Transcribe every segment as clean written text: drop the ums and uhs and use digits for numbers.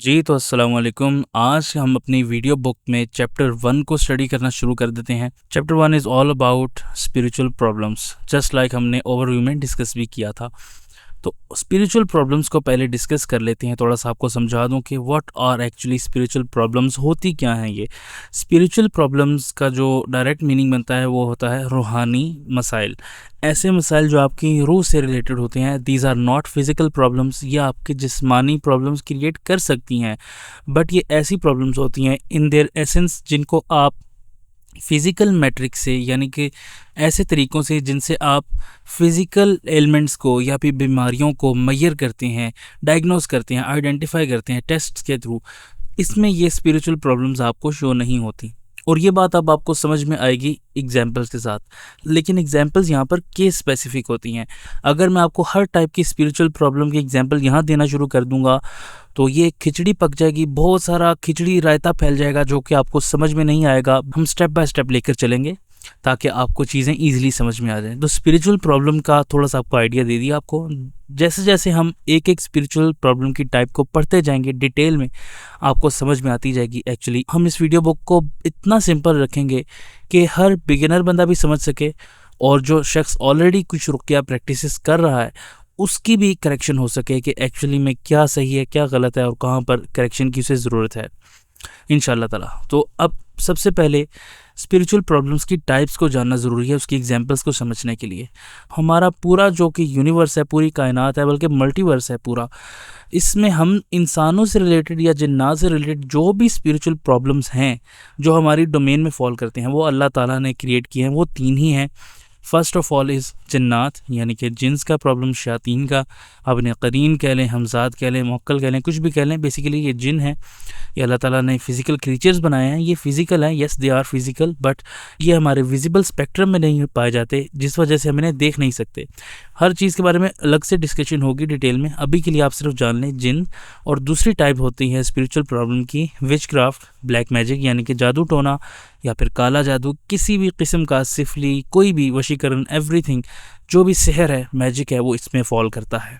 जी, तो अस्सलाम वालेकुम। आज हम अपनी वीडियो बुक में चैप्टर 1 को स्टडी करना शुरू कर देते हैं। Chapter 1 is all about spiritual problems, just like हमने ओवरव्यू में डिस्कस भी किया था। तो स्पिरिचुअल प्रॉब्लम्स को पहले डिस्कस कर लेते हैं। थोड़ा सा आपको समझा दूं कि what are actually spiritual problems, होती क्या हैं ये। स्पिरिचुअल प्रॉब्लम्स का जो डायरेक्ट मीनिंग बनता है वो होता है रूहानी मसाइल। ऐसे मसाइल जो आपकी रूह से रिलेटेड होते हैं। These are not physical problems, ये आपके जिस्मानी प्रॉब्लम्स क्रिएट कर सकती हैं, बट ये ऐसी प्रॉब्लम्स होती हैं इन देयर एसेंस जिनको आप फिज़िकल मैट्रिक्स से, यानी कि ऐसे तरीक़ों से जिनसे आप फिज़िकल एलिमेंट्स को या फिर बीमारियों को मेजर करते हैं, डायग्नोस करते हैं, आइडेंटिफाई करते हैं टेस्ट्स के थ्रू। इसमें ये स्पिरिचुअल प्रॉब्लम्स आपको शो नहीं होती, और ये बात अब आपको समझ में आएगी एग्जाम्पल्स के साथ। लेकिन एग्जाम्पल्स यहाँ पर केस स्पेसिफिक होती हैं। अगर मैं आपको हर टाइप की स्पिरिचुअल प्रॉब्लम की एग्जाम्पल यहाँ देना शुरू कर दूँगा तो ये खिचड़ी पक जाएगी, बहुत सारा खिचड़ी रायता फैल जाएगा जो कि आपको समझ में नहीं आएगा। हम स्टेप बाय स्टेप लेकर चलेंगे ताकि आपको चीज़ें ईजिली समझ में आ जाएं। तो स्पिरिचुअल प्रॉब्लम का थोड़ा सा आपको आइडिया दे दिया आपको। जैसे जैसे हम एक एक स्पिरिचुअल प्रॉब्लम की टाइप को पढ़ते जाएंगे डिटेल में, आपको समझ में आती जाएगी। एक्चुअली हम इस वीडियो बुक को इतना सिंपल रखेंगे कि हर बिगिनर बंदा भी समझ सके, और जो शख्स ऑलरेडी कुछ रुकिया प्रैक्टिस कर रहा है उसकी भी करेक्शन हो सके कि एक्चुअली में क्या सही है, क्या गलत है, और कहाँ पर करेक्शन की उसे ज़रूरत है इंशाल्लाह ताला। तो अब सबसे पहले स्पिरिचुअल प्रॉब्लम्स की टाइप्स को जानना ज़रूरी है उसकी एग्जांपल्स को समझने के लिए। हमारा पूरा जो कि यूनिवर्स है, पूरी कायनात है, बल्कि मल्टीवर्स है पूरा, इसमें हम इंसानों से रिलेटेड या जिन्नात से रिलेटेड जो भी स्पिरिचुअल प्रॉब्लम्स हैं जो हमारी डोमेन में फॉल करते हैं वो अल्लाह ताला ने क्रिएट किए हैं। वो तीन ही हैं। फर्स्ट ऑफ ऑल इज़ जन्नात, यानी कि जिन्स का प्रॉब्लम, शयातीन का, अपने करीन कह लें, हमजाद कह लें, मोक्कल कह लें, कुछ भी कह लें, बेसिकली ये जिन है। ये अल्लाह ताला ने फ़िज़िकल क्रीचर्स बनाए हैं। ये फ़िज़िकल हैं, yes they are physical, but ये हमारे विजिबल स्पेक्ट्रम में नहीं पाए जाते, जिस वजह से हम इन्हें देख नहीं सकते। हर चीज़ के बारे में अलग से डिस्कशन होगी डिटेल में, अभी के लिए आप सिर्फ जान लें जिन। और दूसरी टाइप होती है स्पिरिचुअल प्रॉब्लम की विच क्राफ्ट, ब्लैक मैजिक, यानी कि जादू टोना या फिर काला जादू, किसी भी किस्म का सिफली, कोई भी वशीकरण, एवरीथिंग जो भी सिहर है, मैजिक है, वो इसमें फॉल करता है।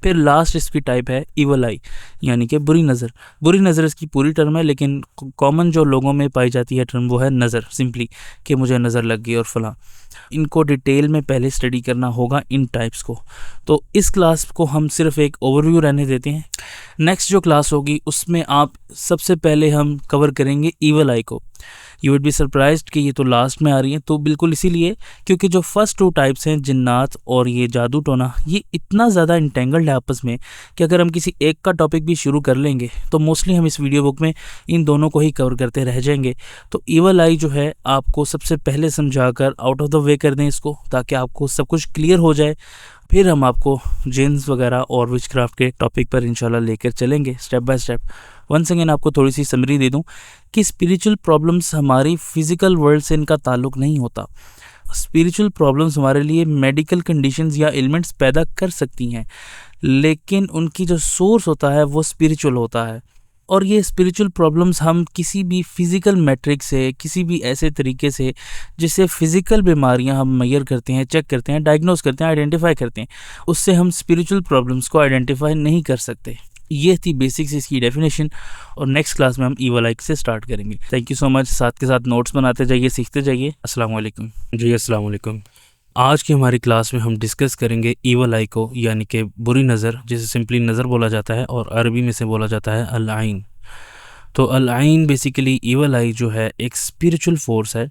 फिर लास्ट इसकी टाइप है इवल आई, यानी कि बुरी नज़र। बुरी नज़र इसकी पूरी टर्म है, लेकिन कॉमन जो लोगों में पाई जाती है टर्म वो है नज़र, सिंपली कि मुझे नज़र लग गई और फलां। इनको डिटेल में पहले स्टडी करना होगा इन टाइप्स को। तो इस क्लास को हम सिर्फ एक ओवरव्यू रहने देते हैं। नेक्स्ट जो क्लास होगी उसमें आप सबसे पहले हम कवर करेंगे ईवल आई को। यू वुड बी सरप्राइज्ड कि ये तो लास्ट में आ रही है, तो बिल्कुल इसीलिए क्योंकि जो फर्स्ट टू टाइप्स हैं जिन्नात और ये जादू टोना, ये इतना ज़्यादा इंटेंगल्ड है आपस में कि अगर हम किसी एक का टॉपिक भी शुरू कर लेंगे तो मोस्टली हम इस वीडियो बुक में इन दोनों को ही कवर करते रह जाएंगे। तो ईवल आई जो है आपको सबसे पहले समझाकर आउट ऑफ द वे कर दें इसको, ताकि आपको सब कुछ क्लियर हो जाए। फिर हम आपको जिन्स वगैरह और विचक्राफ्ट के टॉपिक पर इंशाल्लाह लेकर चलेंगे step by step. Once again आपको थोड़ी सी समरी दे दूं कि स्पिरिचुअल प्रॉब्लम्स हमारी फिज़िकल वर्ल्ड से इनका ताल्लुक़ नहीं होता। स्पिरिचुअल प्रॉब्लम्स हमारे लिए मेडिकल कंडीशंस या एलिमेंट्स पैदा कर सकती हैं, लेकिन उनकी जो सोर्स होता है वो स्पिरिचुअल होता है। और ये स्पिरिचुअल प्रॉब्लम्स हम किसी भी फिज़िकल मैट्रिक से, किसी भी ऐसे तरीके से जिससे फ़िज़िकल बीमारियां हम मेजर करते हैं, चेक करते हैं, डायग्नोस करते हैं, आइडेंटिफाई करते हैं, उससे हम स्पिरिचुअल प्रॉब्लम्स को आइडेंटिफाई नहीं कर सकते। ये थी बेसिक्स इसकी डेफिनेशन, और नेक्स्ट क्लास में हम ईवल आई से स्टार्ट करेंगे। Thank you so much. साथ के साथ नोट्स बनाते जाइए, सीखते जाइए। अस्सलाम वालेकुम। जी अस्सलाम वालेकुम। आज की हमारी क्लास में हम डिस्कस करेंगे ईवल आई को, यानी कि बुरी नज़र, जिसे सिंपली नज़र बोला जाता है और अरबी में से बोला जाता है अल आइन। तो अल आइन बेसिकली ईवल आई जो है एक स्पिरिचुअल फोर्स है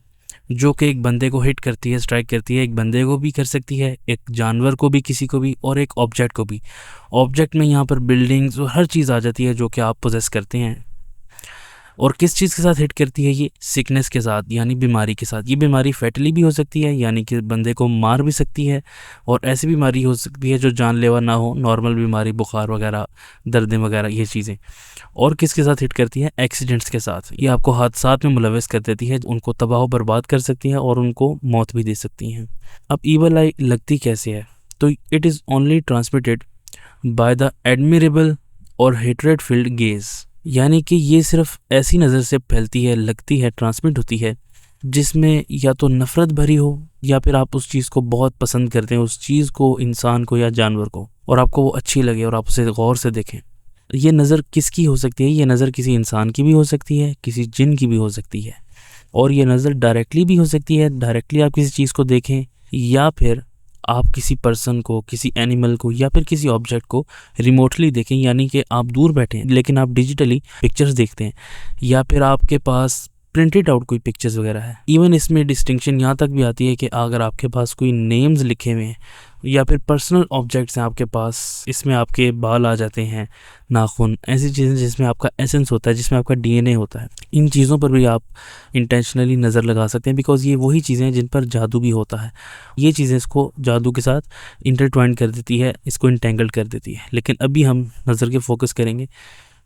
जो कि एक बंदे को हिट करती है, स्ट्राइक करती है। एक बंदे को भी कर सकती है, एक जानवर को भी, किसी को भी, और एक ऑब्जेक्ट को भी। ऑब्जेक्ट में यहाँ पर बिल्डिंग्स और हर चीज़ आ जाती है जो कि आप पोजेस करते हैं। और किस चीज़ के साथ हिट करती है ये? सिकनेस के साथ, यानी बीमारी के साथ। ये बीमारी फैटली भी हो सकती है, यानी कि बंदे को मार भी सकती है, और ऐसी बीमारी हो सकती है जो जानलेवा ना हो, नॉर्मल बीमारी, बुखार वगैरह, दर्दें वगैरह, ये चीज़ें। और किसके साथ हिट करती है? एक्सीडेंट्स के साथ। ये आपको हादसात में मुलविस कर देती है, उनको तबाह बर्बाद कर सकती हैं और उनको मौत भी दे सकती हैं। अब ईवल आई लगती कैसे है? तो it is only transmitted by the admirable और हेट्रेड फील्ड गेज, यानी कि ये सिर्फ ऐसी नज़र से फैलती है, लगती है, ट्रांसमिट होती है जिसमें या तो नफ़रत भरी हो या फिर आप उस चीज़ को बहुत पसंद करते हैं, उस चीज़ को, इंसान को या जानवर को, और आपको वो अच्छी लगे और आप उसे गौर से देखें। ये नज़र किसकी हो सकती है? ये नज़र किसी इंसान की भी हो सकती है, किसी जिन की भी हो सकती है, और ये नज़र डायरेक्टली भी हो सकती है, डायरेक्टली आप किसी चीज़ को देखें, या फिर आप किसी पर्सन को, किसी एनिमल को, या फिर किसी ऑब्जेक्ट को रिमोटली देखें, यानी कि आप दूर बैठे हैं लेकिन आप डिजिटली पिक्चर्स देखते हैं, या फिर आपके पास प्रिंटेड आउट कोई पिक्चर्स वगैरह है। इवन इसमें डिस्टिंक्शन यहाँ तक भी आती है कि अगर आपके पास कोई नेम्स लिखे हुए हैं या फिर पर्सनल ऑब्जेक्ट्स हैं आपके पास, इसमें आपके बाल आ जाते हैं, नाखून, ऐसी चीज़ें जिसमें आपका एसेंस होता है, जिसमें आपका डीएनए होता है, इन चीज़ों पर भी आप इंटेंशनली नज़र लगा सकते हैं, बिकॉज ये वही चीज़ें हैं जिन पर जादू भी होता है। ये चीज़ें इसको जादू के साथ इंटरट्वाइन कर देती है, इसको इंटेंगल कर देती है। लेकिन अभी हम नज़र के फोकस करेंगे।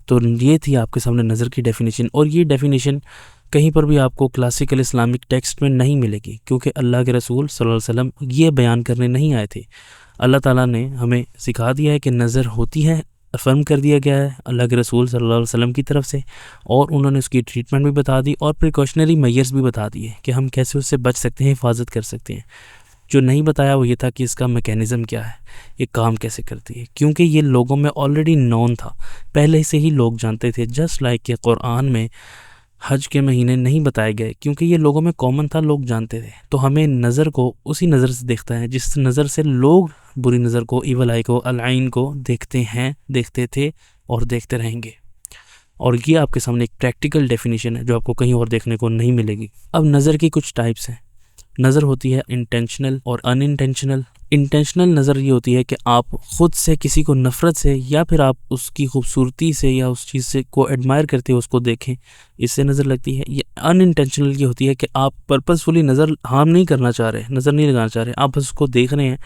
तो ये थी आपके सामने नज़र की डेफिनेशन, और ये डेफिनेशन कहीं पर भी आपको क्लासिकल इस्लामिक टेक्स्ट में नहीं मिलेगी, क्योंकि अल्लाह के रसूल सल्लल्लाहु अलैहि वसल्लम ये बयान करने नहीं आए थे। अल्लाह ताला ने हमें सिखा दिया है कि नज़र होती है, अफर्म कर दिया गया है अल्लाह के रसूल सल्लल्लाहु अलैहि वसल्लम की तरफ से, और उन्होंने उसकी ट्रीटमेंट भी बता दी और प्रिकॉशनरी मेजर्स भी बता दिए कि हम कैसे उससे बच सकते हैं, हिफाजत कर सकते हैं। जो नहीं बताया वो ये था कि इसका मैकेनिज़्म क्या है, ये काम कैसे करती है, क्योंकि ये लोगों में ऑलरेडी नोन था, पहले से ही लोग जानते थे। जस्ट लाइक कि कुरान में हज के महीने नहीं बताए गए, क्योंकि ये लोगों में कॉमन था, लोग जानते थे। तो हमें नज़र को उसी नज़र से देखता है जिस नज़र से लोग बुरी नज़र को, ईवल आई को, अल-आइन को देखते हैं, देखते थे और देखते रहेंगे। और ये आपके सामने एक प्रैक्टिकल डेफिनेशन है जो आपको कहीं और देखने को नहीं मिलेगी। अब नज़र की कुछ टाइप्स हैं। नज़र होती है इंटेंशनल और अनइंटेंशनल। इंटेंशनल नज़र ये होती है कि आप ख़ुद से किसी को नफ़रत से, या फिर आप उसकी खूबसूरती से या उस चीज़ से को एडमायर करते हो, उसको देखें, इससे नज़र लगती है। ये अनइंटेंशनल ये होती है कि आप पर्पसफुली नज़र हार्म नहीं करना चाह रहे, नज़र नहीं लगाना चाह रहे, आप बस उसको देख रहे हैं,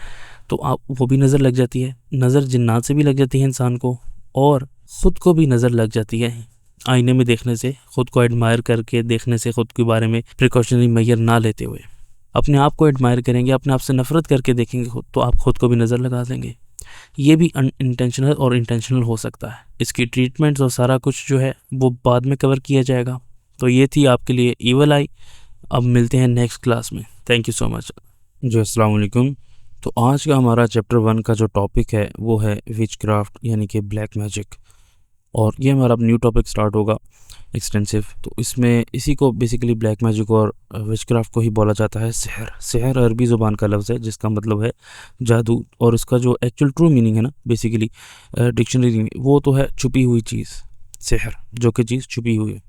तो आप वो भी नज़र लग जाती है। नज़र जिन्नात से भी लग जाती है इंसान को, और ख़ुद को भी नज़र लग जाती है आईने में देखने से, ख़ुद को एडमायर करके देखने से, ख़ुद के बारे में प्रिकॉशनरी मेजर ना लेते हुए। अपने आप को एडमायर करेंगे, अपने आप से नफ़रत करके देखेंगे खुद, तो आप खुद को भी नज़र लगा देंगे। ये भी अनइंटेंशनल और इंटेंशनल हो सकता है। इसकी ट्रीटमेंट्स और सारा कुछ जो है वो बाद में कवर किया जाएगा। तो ये थी आपके लिए ईवल आई। अब मिलते हैं नेक्स्ट क्लास में। Thank you so much. जी अस्सलाम वालेकुम। तो आज का हमारा चैप्टर 1 का जो टॉपिक है वो है विचक्राफ्ट यानी कि ब्लैक मैजिक, और ये हमारा अब न्यू टॉपिक स्टार्ट होगा एक्सटेंसिव। तो इसमें इसी को बेसिकली ब्लैक मैजिक और विचक्राफ्ट को ही बोला जाता है सहर। सहर अरबी ज़ुबान का लफ्ज़ है जिसका मतलब है जादू, और इसका जो एक्चुअल ट्रू मीनिंग है ना बेसिकली डिक्शनरी में, वो तो है छुपी हुई चीज़, सहर जो कि चीज़ छुपी हुई है।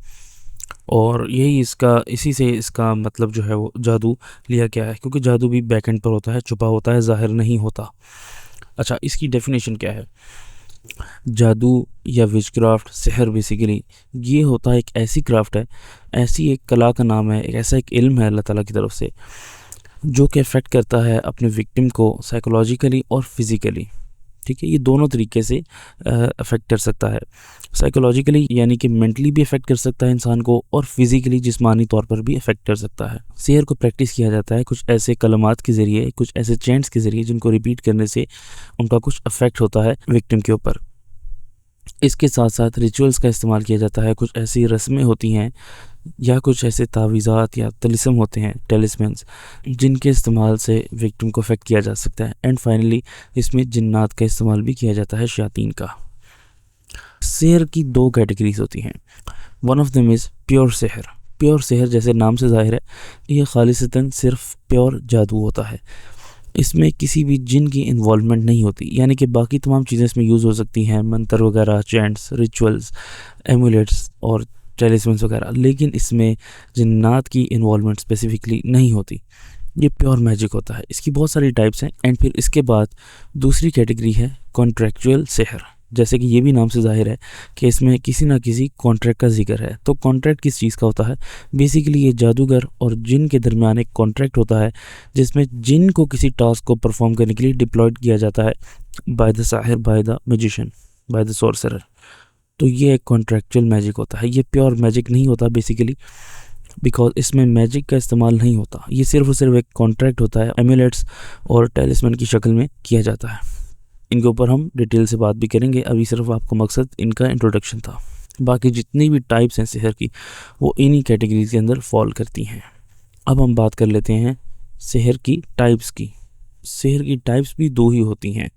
और यही इसका, इसी से इसका मतलब जो है वो जादू लिया गया है, क्योंकि जादू भी बैक एंड पर होता है, छुपा होता है, ज़ाहिर नहीं होता। अच्छा, इसकी डेफिनेशन क्या है? जादू या विचक्राफ्ट, सहर बेसिकली ये होता है एक ऐसी क्राफ्ट है, ऐसी एक कला का नाम है, एक ऐसा एक इल्म है अल्लाह ताला की तरफ से, जो कि अफेक्ट करता है अपने विक्टिम को साइकोलॉजिकली और फिज़िकली। ठीक है, ये दोनों तरीके से अफेक्ट कर सकता है। साइकोलॉजिकली यानी कि मेंटली भी अफेक्ट कर सकता है इंसान को, और फिज़िकली जिस्मानी तौर पर भी अफेक्ट कर सकता है। सहर को प्रैक्टिस किया जाता है कुछ ऐसे कलमात के ज़रिए, कुछ ऐसे चैंट्स के ज़रिए जिनको रिपीट करने से उनका कुछ अफेक्ट होता है विक्टिम के ऊपर। इसके साथ साथ रिचुअल्स का इस्तेमाल किया जाता है। कुछ ऐसी रस्में होती हैं या कुछ ऐसे तावीज़ात या तलिस्म होते हैं, टेलिस्मेंस, जिनके इस्तेमाल से विक्टिम को अफेक्ट किया जा सकता है। एंड फाइनली इसमें जिन्नात का इस्तेमाल भी किया जाता है, शयातीन का। सहर की 2 कैटेगरीज होती हैं। One of them is pure सहर। प्योर सहर जैसे नाम से ज़ाहिर है, ये खालिसतन सिर्फ प्योर जादू होता है। इसमें किसी भी जिन की इन्वॉल्वमेंट नहीं होती, यानी कि बाकी तमाम चीज़ें इसमें यूज़ हो सकती हैं, मंत्र वगैरह, चैंट्स, रिचुअल्स, एमुलेट्स और टेलिस्मेंस वगैरह, लेकिन इसमें जिन्नात की इन्वॉल्वमेंट स्पेसिफिकली नहीं होती। ये प्योर मैजिक होता है। इसकी बहुत सारी टाइप्स हैं। एंड फिर इसके बाद दूसरी कैटेगरी है कॉन्ट्रैक्चुअल सहर। जैसे कि ये भी नाम से ज़ाहिर है कि इसमें किसी ना किसी कॉन्ट्रैक्ट का जिक्र है। तो कॉन्ट्रैक्ट किस चीज़ का होता है? बेसिकली ये जादूगर और जिन के दरमियान एक कॉन्ट्रैक्ट होता है, जिसमें जिन को किसी टास्क को परफॉर्म करने के लिए डिप्लॉयड किया जाता है by the Sahir, by the magician, by the sorcerer. तो ये एक कॉन्ट्रैक्चुअल मैजिक होता है। ये प्योर मैजिक नहीं होता बेसिकली, बिकॉज इसमें मैजिक का इस्तेमाल नहीं होता। ये सिर्फ और सिर्फ एक कॉन्ट्रैक्ट होता है, एमुलेट्स और टेलिस्मैन की शक्ल में किया जाता है। इनके ऊपर हम डिटेल से बात भी करेंगे, अभी सिर्फ आपको मकसद इनका इंट्रोडक्शन था। बाकी जितनी भी टाइप्स हैं सहर की, वो इन्हीं कैटेगरीज के अंदर फॉल करती हैं। अब हम बात कर लेते हैं सहर की टाइप्स की। सहर की टाइप्स भी 2 ही होती हैं।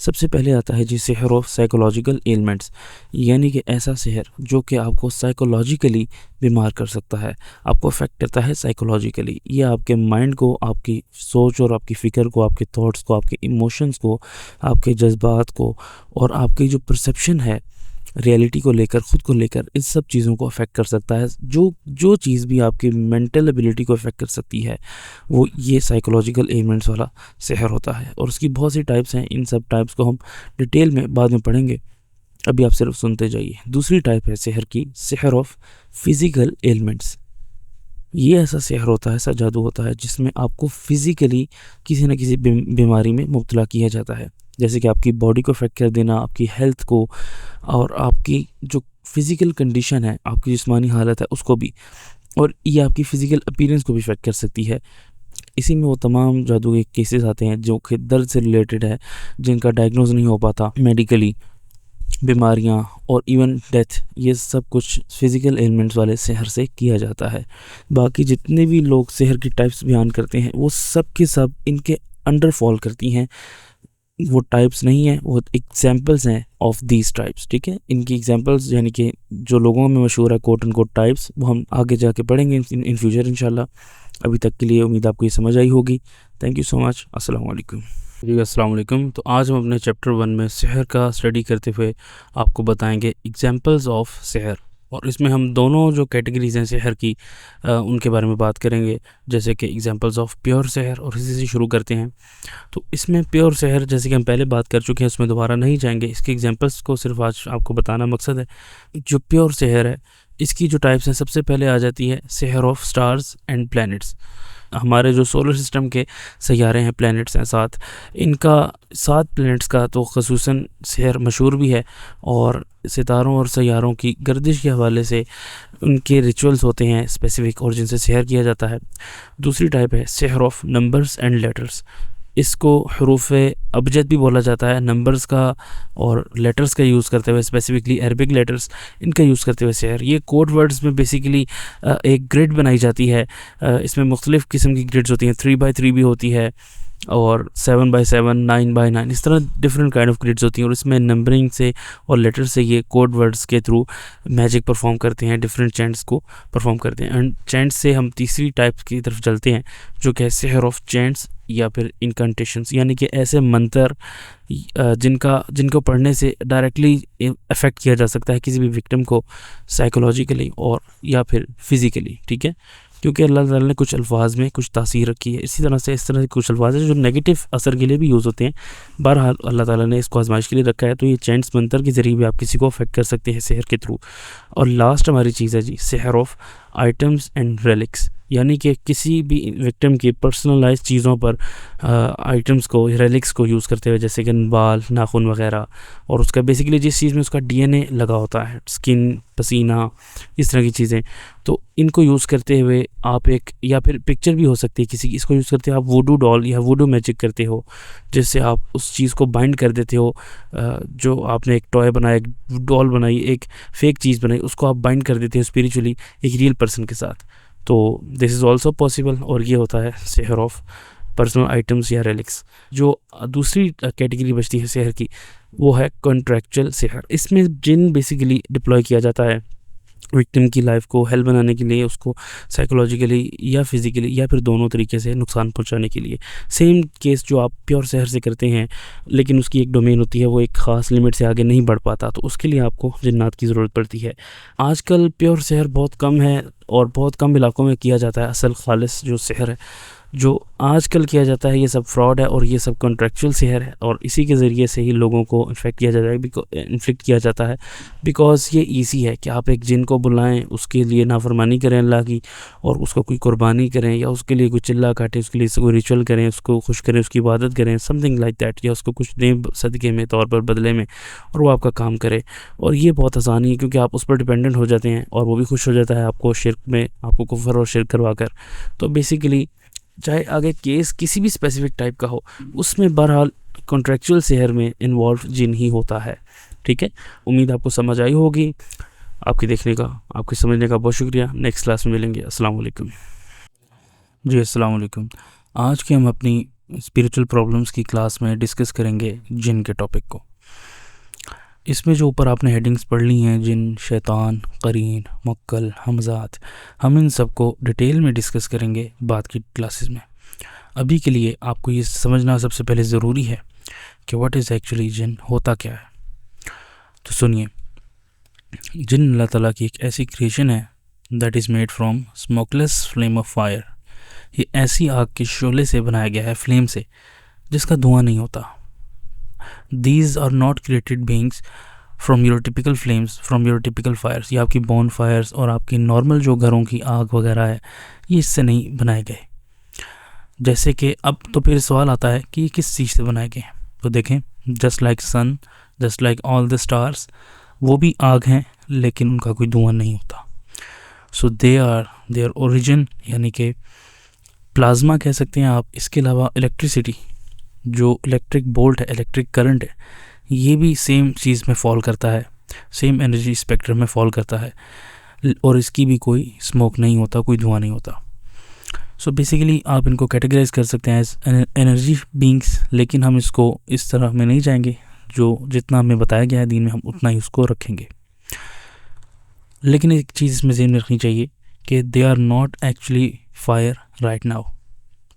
सबसे पहले आता है जी सेहर ऑफ साइकोलॉजिकल एलिमेंट्स, यानी कि ऐसा सेहर जो कि आपको साइकोलॉजिकली बीमार कर सकता है, आपको अफेक्ट करता है साइकोलॉजिकली। ये आपके माइंड को, आपकी सोच और आपकी फ़िक्र को, आपके थॉट्स को, आपके इमोशंस को, आपके जज्बात को और आपकी जो परसेप्शन है रियलिटी को लेकर, ख़ुद को लेकर, इन सब चीज़ों को अफेक्ट कर सकता है। जो चीज़ भी आपकी मेंटल एबिलिटी को अफेक्ट कर सकती है वो ये साइकोलॉजिकल एलिमेंट्स वाला सेहर होता है। और उसकी बहुत सी टाइप्स हैं, इन सब टाइप्स को हम डिटेल में बाद में पढ़ेंगे, अभी आप सिर्फ सुनते जाइए। दूसरी टाइप है सेहर की, सेहर ऑफ फिज़िकल एलिमेंट्स। ये ऐसा सेहर होता है, ऐसा जादू होता है जिसमें आपको फिज़िकली किसी न किसी बीमारी में मुब्तला किया जाता है, जैसे कि आपकी बॉडी को अफेक्ट कर देना, आपकी हेल्थ को, और आपकी जो फिज़िकल कंडीशन है, आपकी जिस्मानी हालत है उसको भी, और ये आपकी फ़िज़िकल अपीयरेंस को भी अफेक्ट कर सकती है। इसी में वो तमाम जादू के केसेस आते हैं जो कि दर्द से रिलेटेड है, जिनका डायग्नोज नहीं हो पाता मेडिकली, बीमारियां और इवन डेथ, ये सब कुछ फिज़िकल एलिमेंट्स वाले सेहर से किया जाता है। बाकी जितने भी लोग सेहर की टाइप्स बयान करते हैं वो सब के सब इनके अंडर फॉल करती हैं। वो टाइप्स नहीं है, वो एग्जाम्पल्स हैं ऑफ दीज टाइप्स, ठीक है। इनकी एग्जाम्पल्स यानी कि जो लोगों में मशहूर है कोट एंड कोट टाइप्स, वो हम आगे जाके पढ़ेंगे इन फ्यूचर इंशाल्लाह। अभी तक के लिए उम्मीद आपको ये समझ आई होगी। Thank you so much. अस्सलाम वालेकुम जी। अस्सलाम वालेकुम। तो आज हम अपने चैप्टर 1 में सेहर का स्टडी करते हुए आपको बताएंगे एग्जाम्पल्स ऑफ सेहर, और इसमें हम दोनों जो कैटेगरीज हैं सेहर की उनके बारे में बात करेंगे, जैसे कि एग्जांपल्स ऑफ प्योर सेहर, और इसी से शुरू करते हैं। तो इसमें प्योर सेहर जैसे कि हम पहले बात कर चुके हैं, उसमें दोबारा नहीं जाएंगे, इसके एग्जांपल्स को सिर्फ आज आपको बताना मकसद है। जो प्योर सेहर है इसकी जो टाइप्स हैं, सबसे पहले आ जाती है सेहर ऑफ स्टार्स एंड प्लैनेट्स। हमारे जो सोलर सिस्टम के सैयारे हैं, प्लैनेट्स हैं 7, इनका 7 प्लैनेट्स का तो ख़ुसूसन सेहर मशहूर भी है, और सितारों और सैयारों की गर्दिश के हवाले से उनके रिचुअल्स होते हैं स्पेसिफ़िक, और जिनसे सेहर किया जाता है। दूसरी टाइप है सेहर ऑफ नंबर्स एंड लेटर्स। इसको हरूफ अबजद भी बोला जाता है, नंबर्स का और लेटर्स का यूज़ करते हुए, स्पेसिफिकली अरबिक लेटर्स, इनका यूज़ करते हुए सेहर। ये कोड वर्ड्स में बेसिकली एक ग्रिड बनाई जाती है। इसमें मुख्तलिफ़ किस्म की ग्रिड्स होती हैं, 3x3 भी होती है, और 7x7, 9x9, इस तरह डिफरेंट काइंड ऑफ ग्रिड्स होती हैं। और इसमें नंबरिंग से और लेटर से ये कोड वर्ड्स के थ्रू मैजिक परफॉर्म करते हैं, डिफरेंट चैंट्स को परफॉर्म करते हैं। एंड चैंट्स से हम तीसरी टाइप की तरफ चलते हैं, जो कि है सेहर ऑफ चैंट्स या फिर इनकंटेशंस, यानी कि ऐसे मंत्र जिनको पढ़ने से डायरेक्टली अफेक्ट किया जा सकता है किसी भी विक्टिम को साइकोलॉजिकली और या फिर फिज़िकली, ठीक है, क्योंकि अल्लाह ताला ने कुछ अल्फाज में कुछ तासीर रखी है। इसी तरह से इस तरह के कुछ अल्फाज हैं जो नेगेटिव असर के लिए भी यूज़ होते हैं। बहरहाल अल्लाह ताला ने इसको आजमाइश के लिए रखा है, तो ये चैंट्स मंत्र के ज़रिए भी आप किसी को अफेक्ट कर सकते हैं सेहर के थ्रू। और लास्ट हमारी चीज़ है जी सेहर ऑफ आइटम्स एंड रेलिक्स, यानी कि किसी भी विक्टिम की पर्सनलाइज चीज़ों पर आइटम्स को, रेलिक्स को यूज़ करते हुए, जैसे कि बाल, नाखून वगैरह, और उसका बेसिकली जिस चीज़ में उसका DNA लगा होता है, स्किन, पसीना, इस तरह की चीज़ें, तो इनको यूज़ करते हुए आप एक, या फिर पिक्चर भी हो सकती है किसी की, इसको यूज़ करते हुए आप वुडू डॉल या वुडू मैजिक करते हो, जिससे आप उस चीज़ को बाइंड कर देते हो। जो आपने एक टॉय बनाया, एक डॉल बनाई, एक फेक चीज़ बनाई, उसको आप बाइंड कर देते हो स्पिरिचुअली एक रियल पर्सन के साथ। तो दिस इज़ ऑल्सो पॉसिबल, और ये होता है सेहर ऑफ पर्सनल आइटम्स या रेलिक्स। जो दूसरी कैटेगरी बचती है सेहर की, वो है कॉन्ट्रैक्चुअल सेहर। इसमें जिन बेसिकली डिप्लॉय किया जाता है विक्टिम की लाइफ को हेल्प बनाने के लिए, उसको साइकोलॉजिकली या फिज़िकली या फिर दोनों तरीके से नुकसान पहुंचाने के लिए। सेम केस जो आप प्योर सेहर से करते हैं, लेकिन उसकी एक डोमेन होती है, वो एक ख़ास लिमिट से आगे नहीं बढ़ पाता, तो उसके लिए आपको जिन्नात की ज़रूरत पड़ती है। आजकल प्योर सेहर बहुत कम है और बहुत कम इलाकों में किया जाता है। असल खालिस जो सेहर है जो आजकल किया जाता है, ये सब फ्रॉड है और ये सब कॉन्ट्रैक्चुअल सेहर है, और इसी के ज़रिए से ही लोगों को इन्फेक्ट किया जाता है, इन्फ्लिक्ट किया जाता है। बिकॉज़ ये ईजी है कि आप एक जिन को बुलाएं, उसके लिए नाफरमानी करें अल्लाह की, और उसको कोई कुर्बानी करें, या उसके लिए कोई चिल्ला काटें, उसके लिए कोई रिचुअल करें, उसको खुश करें, उसकी इबादत करें, समथिंग लाइक दैट, या उसको कुछ दें सदक़े में तौर पर, बदले में, और वो आपका काम करे। और ये बहुत आसानी है क्योंकि आप उस पर डिपेंडेंट हो जाते हैं, और वो भी खुश हो जाता है आपको शिर्क में, आपको कुफ्र और शिर्क करवा कर। तो बेसिकली चाहे आगे केस किसी भी स्पेसिफिक टाइप का हो, उसमें बहरहाल कॉन्ट्रैक्चुअल सेहर में इन्वॉल्व जिन ही होता है, ठीक है। उम्मीद आपको समझ आई होगी। आपके देखने का, आपके समझने का बहुत शुक्रिया। नेक्स्ट क्लास में मिलेंगे। अस्सलाम वालेकुम जी। अस्सलाम वालेकुम। आज की हम अपनी स्पिरिचुअल प्रॉब्लम्स की क्लास में डिस्कस करेंगे जिन के टॉपिक को। इसमें जो ऊपर आपने हेडिंग्स पढ़ ली हैं, जिन, शैतान, करीन, मुक्कल, हमज़ात, हम इन सब को डिटेल में डिस्कस करेंगे बाद की क्लासेस में। अभी के लिए आपको ये समझना सबसे पहले ज़रूरी है कि व्हाट इज़ एक्चुअली जिन, होता क्या है। तो सुनिए, जिन अल्लाह ताला की एक ऐसी क्रिएशन है that is made from smokeless flame of fire. ये ऐसी आग के शोले से बनाया गया है, फ्लेम से, जिसका धुआं नहीं होता। These are not created beings from your typical flames, from your typical fires. ये आपकी बॉन फायर्स और आपकी नॉर्मल जो घरों की आग वगैरह है, ये इससे नहीं बनाए गए। जैसे कि अब तो फिर सवाल आता है कि ये किस चीज़ से बनाए गए हैं। तो देखें, just like sun, just like all the stars, वो भी आग हैं लेकिन उनका कोई धुआं नहीं होता। सो दे आर देयर ओरिजिन, यानी कि प्लाज्मा कह सकते हैं आप। इसके अलावा इलेक्ट्रिसिटी, जो इलेक्ट्रिक बोल्ट है, इलेक्ट्रिक करंट है, ये भी सेम चीज़ में फॉल करता है, सेम एनर्जी स्पेक्ट्रम में फॉल करता है, और इसकी भी कोई स्मोक नहीं होता, कोई धुआं नहीं होता। सो बेसिकली आप इनको कैटेगराइज कर सकते हैं एज एनर्जी बींग्स, लेकिन हम इसको इस तरह में नहीं जाएंगे। जो जितना हमें बताया गया है दीन में, हम उतना ही उसको रखेंगे। लेकिन एक चीज़ इसमें ज़हन रखनी चाहिए कि they are not actually fire right now.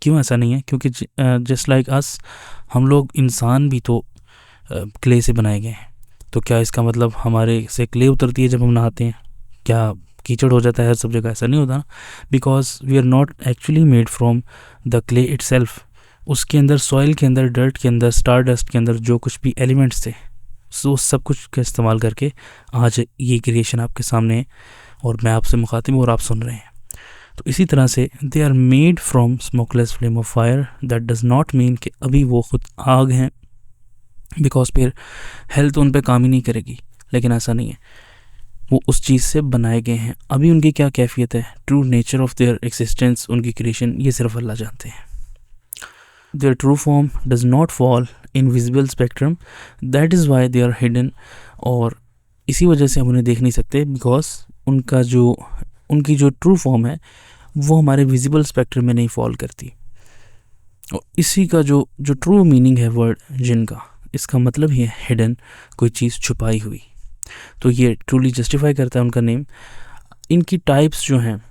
क्यों ऐसा नहीं है? क्योंकि जस्ट लाइक अस, हम लोग इंसान भी तो क्ले से बनाए गए हैं। तो क्या इसका मतलब हमारे से क्ले उतरती है जब हम नहाते हैं? क्या कीचड़ हो जाता है हर सब जगह? ऐसा नहीं होता ना, because we are not actually made from the clay itself. उसके अंदर, सॉइल के अंदर, डर्ट के अंदर, स्टार डस्ट के अंदर जो कुछ भी एलिमेंट्स थे, सो सब कुछ का इस्तेमाल करके आज ये क्रिएशन आपके सामने है और मैं आपसे मुखातिब हूँ और आप सुन रहे हैं। तो इसी तरह से they are made from smokeless flame of fire. That does not mean कि अभी वो खुद आग हैं, बिकॉज फिर हेल्थ उन पे काम ही नहीं करेगी। लेकिन ऐसा नहीं है, वो उस चीज़ से बनाए गए हैं। अभी उनकी क्या कैफियत है, true nature of their existence, उनकी क्रिएशन, ये सिर्फ अल्लाह जानते हैं। Their true form does not fall in visible spectrum, that is why they are hidden. और इसी वजह से हम उन्हें देख नहीं सकते, बिकॉज उनकी जो ट्रू फॉर्म है वो हमारे विजिबल स्पेक्ट्रम में नहीं फॉल करती। और इसी का जो ट्रू मीनिंग है वर्ड जिन का, इसका मतलब ही है हिडन, कोई चीज़ छुपाई हुई। तो ये ट्रूली जस्टिफाई करता है उनका नेम। इनकी टाइप्स जो हैं,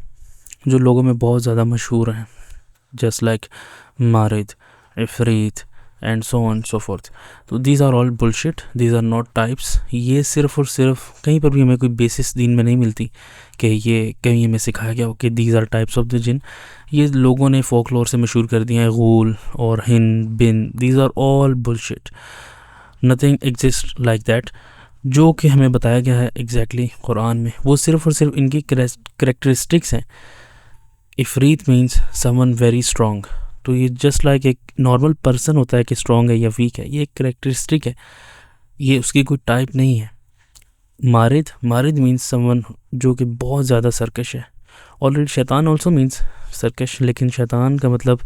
जो लोगों में बहुत ज़्यादा मशहूर हैं, जस्ट लाइक मारिद, इफरीत and so on so forth. तो these are all bullshit, these are not types. ये सिर्फ और सिर्फ कहीं पर भी हमें कोई बेसिस दीन में नहीं मिलती कि ये कहीं हमें सिखाया गया हो कि these are types of the जिन। ये लोगों ने फोकलोर से मशहूर कर दिया है, गूल और हिन, बिन। These are all bullshit, nothing exist like that. जो कि हमें बताया गया है एग्जैक्टली कुरान में, वो सिर्फ और सिर्फ इनकी करेक्टरिस्टिक्स हैं। इफरीत मीन्स समवन वेरी स्ट्रॉन्ग। तो ये जस्ट लाइक एक नॉर्मल पर्सन होता है कि स्ट्रॉन्ग है या वीक है, ये एक करेक्टरिस्टिक है, ये उसकी कोई टाइप नहीं है। मारिद मीन्स समवन जो कि बहुत ज़्यादा सरकश है। ऑलरेडी शैतान ऑल्सो मीन्स सरकश, लेकिन शैतान का मतलब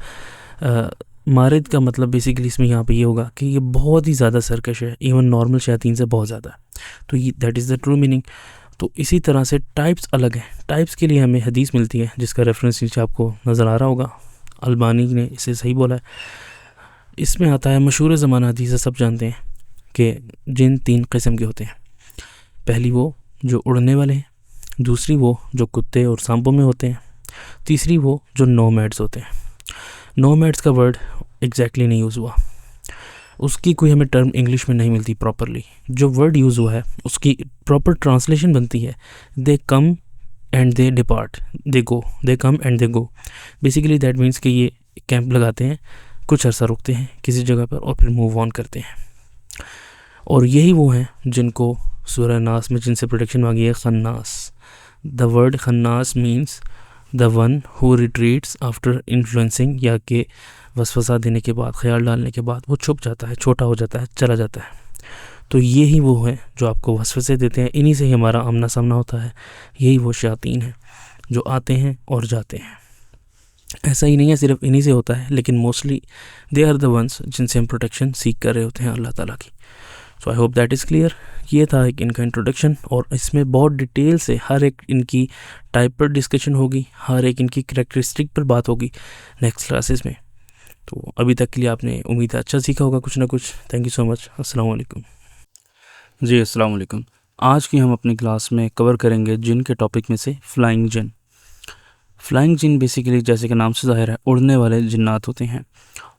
मारिद का मतलब बेसिकली इसमें यहाँ पे ये होगा कि ये बहुत ही ज़्यादा सरकश है, इवन नॉर्मल शैतान से बहुत ज़्यादा। तो ये that is the true meaning. तो इसी तरह से टाइप्स अलग हैं। टाइप्स के लिए हमें हदीस मिलती है जिसका रेफरेंस नीचे आपको नज़र आ रहा होगा, अल्बानी ने इसे सही बोला है। इसमें आता है, मशहूर ज़माना हदीस है, सब जानते हैं कि जिन 3 किस्म के होते हैं। पहली वो जो उड़ने वाले हैं, दूसरी वो जो कुत्ते और सांपों में होते हैं, तीसरी वो जो नोमैड्स होते हैं। नोमैड्स का वर्ड एग्जैक्टली नहीं यूज़ हुआ, उसकी कोई हमें टर्म इंग्लिश में नहीं मिलती प्रॉपरली। जो वर्ड यूज़ हुआ है उसकी प्रॉपर ट्रांसलेशन बनती है they come and they depart, they go, they come and they go. Basically that means कि ये कैंप लगाते हैं, कुछ अर्सा रुकते हैं किसी जगह पर और फिर मूव ऑन करते हैं। और यही वो हैं जिनको सूरह नास में जिनसे प्रोटेक्शन मांगी है, खन्नास। द वर्ड खन्नास means the one who retreats after influencing, या कि वसवसा देने के बाद, ख्याल डालने के बाद वो छुप जाता है, छोटा हो जाता है, चला जाता है। तो ये ही वो हैं जो आपको वसवसे देते हैं, इन्हीं से ही हमारा आमना सामना होता है। यही वो शयातीन हैं जो आते हैं और जाते हैं। ऐसा ही नहीं है सिर्फ इन्हीं से होता है, लेकिन mostly they are the ones जिनसे हम प्रोटेक्शन सीख कर रहे होते हैं अल्लाह ताला की। So I hope that is clear. ये था एक इनका इंट्रोडक्शन, और इसमें बहुत डिटेल से हर एक इनकी टाइप पर डिस्कशन होगी, हर एक इनकी करैक्टरिस्टिक पर बात होगी नेक्स्ट क्लासेस में। तो अभी तक के लिए आपने उम्मीद है अच्छा सीखा होगा कुछ ना कुछ। Thank you so much. अस्सलाम वालेकुम। जी अस्सलाम वालेकुम। आज की हम अपनी क्लास में कवर करेंगे जिन के टॉपिक में से फ्लाइंग जिन। फ्लाइंग जिन बेसिकली जैसे कि नाम से ज़ाहिर है उड़ने वाले जिन्नात होते हैं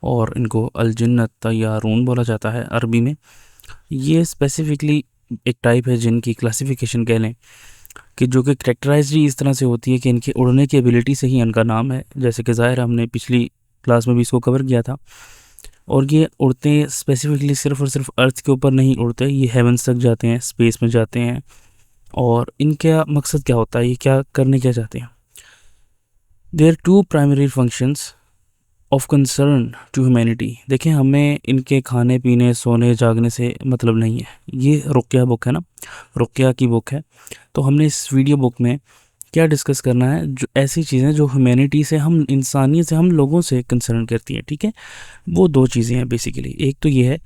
और इनको अल जिन्नत तय्यारून बोला जाता है अरबी में। ये स्पेसिफिकली एक टाइप है जिन की क्लासिफिकेशन कह लें कि जो कि करेक्टराइज ही इस तरह से होती है कि इनके उड़ने की एबिलिटी से ही इनका नाम है। जैसे कि ज़ाहिर हमने पिछली क्लास में भी इसको कवर किया था। और ये उड़ते हैं स्पेसिफिकली सिर्फ और सिर्फ अर्थ के ऊपर नहीं उड़ते, ये हेवंस तक जाते हैं, स्पेस में जाते हैं। और इनका मकसद क्या होता है, ये क्या करने क्या चाहते हैं? There two primary functions of concern to humanity. देखें, हमें इनके खाने पीने सोने जागने से मतलब नहीं है। ये रुक़या बुक है ना, रुक़या की बुक है। तो हमने इस वीडियो बुक में क्या डिस्कस करना है, जो ऐसी चीज़ें जो ह्यूमैनिटी से, हम इंसानियत से, हम लोगों से कंसर्न करती हैं। ठीक है, वो दो चीज़ें हैं बेसिकली। एक तो ये है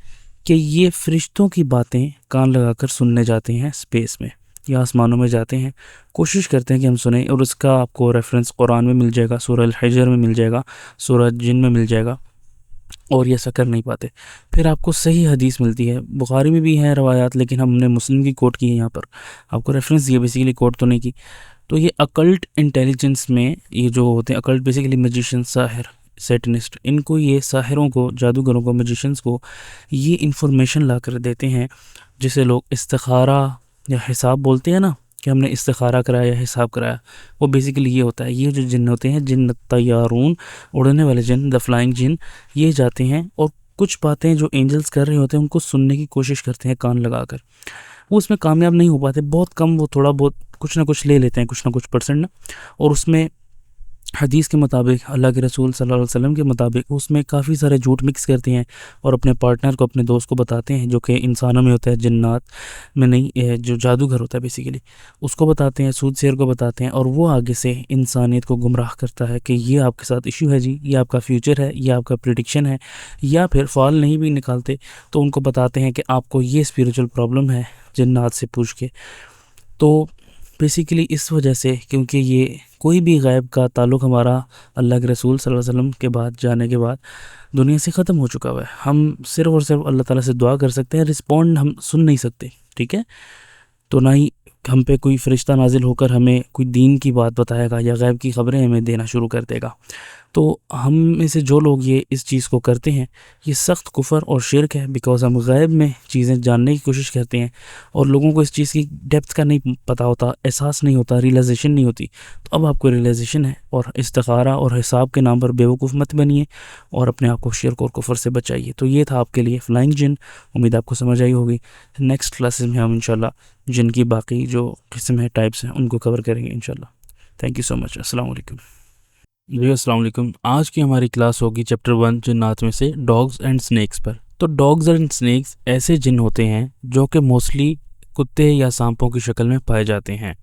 कि ये फरिश्तों की बातें कान लगाकर सुनने जाते हैं स्पेस में या आसमानों में जाते हैं, कोशिश करते हैं कि हम सुने। और उसका आपको रेफरेंस कुरान में मिल जाएगा, सूरह अल हिजर में मिल जाएगा, सूरह जिन में मिल जाएगा। और ये ऐसा कर नहीं पाते। फिर आपको सही हदीस मिलती है, बुखारी में भी है रवायात, लेकिन हमने मुस्लिम की कोट की है यहाँ पर, आपको रेफरेंस दिए, बेसिकली कोट तो नहीं की। तो ये अकल्ट इंटेलिजेंस में ये जो होते हैं, अकल्ट बेसिकली मैजिशियन, साहिर, सैटनिस्ट, इनको, ये साहिरों को, जादूगरों को, मैजिशियंस को ये इन्फॉर्मेशन ला कर देते हैं जिसे लोग इस्तिखारा या हिसाब बोलते हैं ना, कि हमने इस्तिखारा कराया या हिसाब कराया। वो बेसिकली ये होता है। ये जो जिन होते हैं, जिन तय्यारून, उड़ने वाले जिन, द फ्लाइंग जिन, ये जाते हैं और कुछ बातें जो एंजल्स कर रहे होते हैं उनको सुनने की कोशिश करते हैं कान लगाकर। वो उसमें कामयाब नहीं हो पाते, बहुत कम, वो थोड़ा बहुत कुछ ना कुछ ले लेते हैं, कुछ ना कुछ परसेंट ना। और उसमें हदीस के मुताबिक, अल्लाह के रसूल सल्लल्लाहु अलैहि वसल्लम के मुताबिक, उसमें काफ़ी सारे झूठ मिक्स करते हैं और अपने पार्टनर को, अपने दोस्त को बताते हैं, जो कि इंसानों में होता है, जिन्नात में नहीं, जो जादूगर होता है बेसिकली, उसको बताते हैं, सूदसेर को बताते हैं। और वो आगे से इंसानियत को गुमराह करता है कि ये आपके साथ इशू है जी, ये आपका फ्यूचर है, ये आपका प्रिडिक्शन है। या फिर फॉल नहीं भी निकालते तो उनको बताते हैं कि आपको ये स्पिरिचुअल प्रॉब्लम है, जिन्नात से पूछ के। तो बेसिकली इस वजह से, क्योंकि ये कोई भी गायब का ताल्लुक़ हमारा अल्लाह के रसूल सल्लल्लाहु अलैहि वसल्लम के बाद, जाने के बाद दुनिया से ख़त्म हो चुका हुआ है। हम सिर्फ़ और सिर्फ अल्लाह ताला से दुआ कर सकते हैं, रिस्पॉन्ड हम सुन नहीं सकते। ठीक है, तो ना ही हम पे कोई फ़रिश्ता नाजिल होकर हमें कोई दीन की बात बताएगा या गैब की ख़बरें हमें देना शुरू कर देगा। तो हम में से जो लोग ये इस चीज़ को करते हैं, ये सख्त कुफ़र और शिरक है, बिकॉज़ हम गैब में चीज़ें जानने की कोशिश करते हैं और लोगों को इस चीज़ की डेप्थ का नहीं पता होता, एहसास नहीं होता, रियलाइजेशन नहीं होती। तो अब आपको रियलाइजेशन है, और इस्तिखारा और हिसाब के नाम पर बेवकूफ़ मत बनिए और अपने आप को शिरक और कुफ़र से बचाइए। तो ये था आपके लिए फ्लाइंग जिन। उम्मीद आपको समझ आई होगी। नेक्स्ट क्लासेस में हम इंशाल्लाह जिन की बाकी जो किस्म है, टाइप्स हैं, उनको कवर करेंगे इंशाल्लाह। Thank you so much. अस्सलाम वालेकुम। जी अस्सलाम वालेकुम। आज की हमारी क्लास होगी चैप्टर 1 जिन्नात में से डॉग्स एंड स्नेक्स पर। तो डॉग्स एंड स्नेक्स ऐसे जिन होते हैं जो कि मोस्टली कुत्ते या सांपों की शक्ल में पाए जाते हैं।